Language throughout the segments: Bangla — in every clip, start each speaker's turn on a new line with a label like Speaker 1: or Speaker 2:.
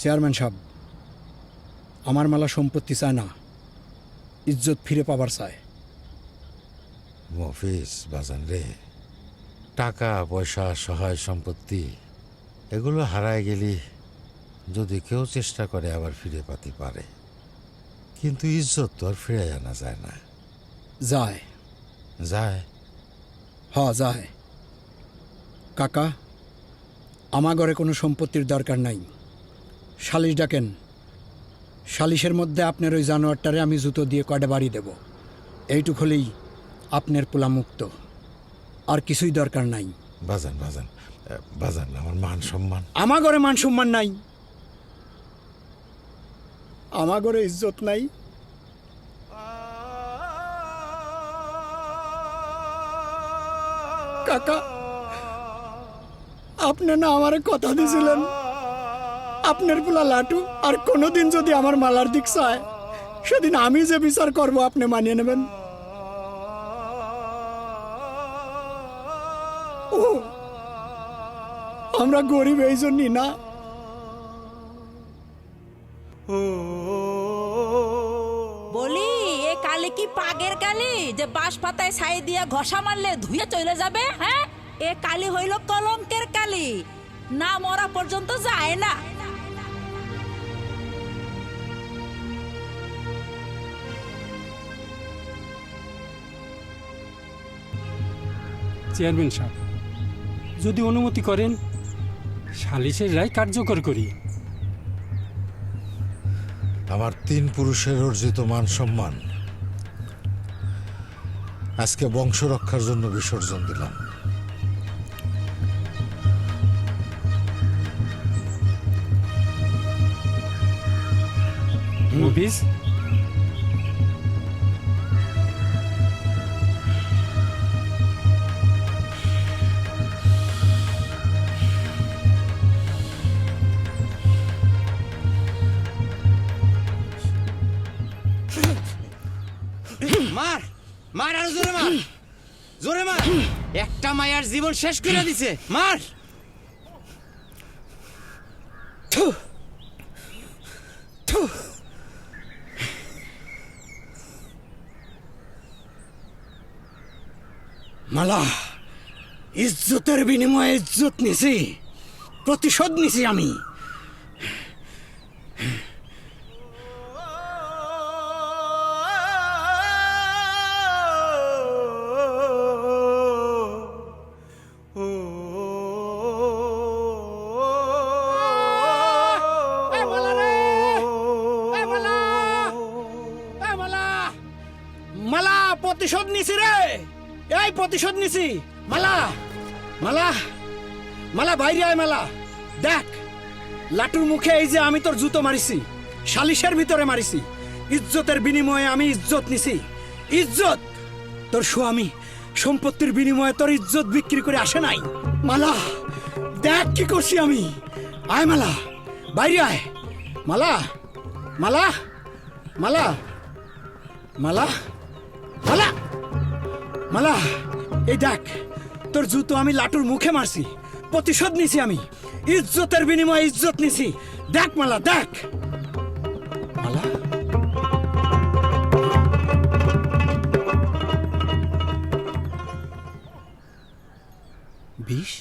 Speaker 1: চেয়ারম্যান সাহেব, আমার মালা সম্পত্তি চায় না, ইজ্জত ফিরে পাবার চায়।
Speaker 2: মফিজ বাজান রে, টাকা পয়সা সহায় সম্পত্তি এগুলো হারায় গেলি যদি কেউ চেষ্টা করে আবার ফিরে পাতে পারে, কিন্তু ইজ্জত তো আর ফিরে আনা যায় না।
Speaker 1: যায়
Speaker 2: যায়?
Speaker 1: যায়। কাকা, আমার ঘরে কোনো সম্পত্তির দরকার নাই। সালিশ ডাকেন, সালিশের মধ্যে আপনার ওই জানোয়ারটারে আমি জুতো দিয়ে কয়টা বাড়ি দেব। এইটুক হলেই আপনার পোলা মুক্ত, আর কিছুই দরকার নাই।
Speaker 2: বাজান বাজান বাজান, আমার মান সম্মান।
Speaker 1: আমার ঘরে মান সম্মান নাই, আমার ঘরে ইজ্জত নাই। কাকা, আপনি না আমারে কথা দিয়েছিলেন আপনার পোলা লাটু আর কোনোদিন যদি আমার মালার দিক চায় সেদিন আমি যে বিচার করব আপনি মানিয়ে নেবেন। ও, আমরা গরিব এই জন্যই না।
Speaker 3: বলি এ কালি কি পাগের কালি যে বাঁশ পাতায় ছাই দিয়া ঘষা মারলে ধুয়ে চলে যাবে? হ্যাঁ, এ কালি হইল কলঙ্কের কালি, না মরা পর্যন্ত যায় না।
Speaker 4: চেয়ারম্যান সাহেব, যদি অনুমতি করেন সালিশের রায় কার্যকর করি।
Speaker 2: আমার 3 পুরুষের অর্জিত মান সম্মান আজকে বংশ রক্ষার জন্য বিসর্জন দিলাম।
Speaker 4: মফিজ,
Speaker 5: মার মার, আরো জোরে মার, জোরে মার। একটা মায়ার জীবন শেষ করে দিছে, মার।
Speaker 1: মালা, ইজ্জতের বিনিময়ে ইজ্জত নিছি, প্রতিশোধ নিছি আমি। মালা, প্রতিশোধ নিছি রে, এই প্রতিশোধ নিছি। মালা মালা মালা, বাইরে আয় মালা। দেখ, লাটুর মুখে এই যে আমি তোর জুতো মারিছি, সালিশের ভিতরে মারিছি। ইজ্জতের বিনিময়ে আমি ইজ্জত নিছি। ইজ্জত তোর স্বামী সম্পত্তির বিনিময়ে তোর ইজ্জত বিক্রি করে আসে নাই। মালা, দেখ কি করছি আমি। আয় মালা, বাইরে আয়। মালা মালা মালা মালা মালা মালা, এই দেখ, তোর জুতো আমি লাটুর মুখে মারছি, প্রতিশোধ নিছি আমি। ইজ্জতের বিনিময়ে ইজ্জত নিছি। দেখ মালা, দেখ মালা। বিষ?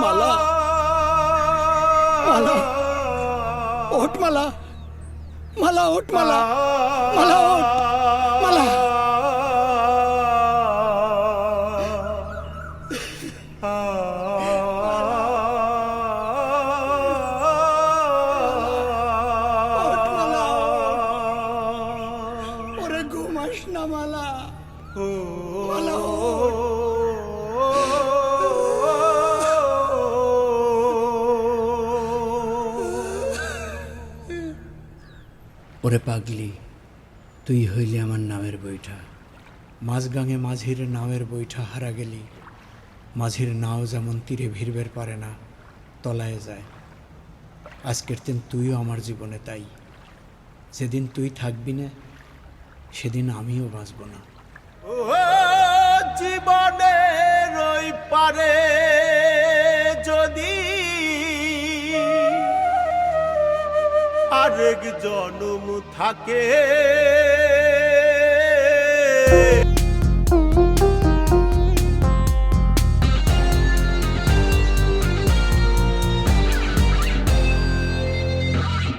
Speaker 1: মালা মালা, ওঠ মালা, মালা ওঠ মালা, মালা ওঠ মালা। ওরে ঘুমাস না মালা, মালা ওঠ। ওরে পাগলি, তুই হইলি আমার নামের বইটা। মাঝগাঙে মাঝির নামের বইটা হারা গেলি। মাঝির নাও যেমন তীরে ভিড়বের পারে না, তলায় যায়। আজকের দিন তুইও আমার জীবনে তাই। যেদিন তুই থাকবি না সেদিন আমিও বাঁচব না।
Speaker 6: জীবনের ওই পারে যদি আরেক জনম থাকে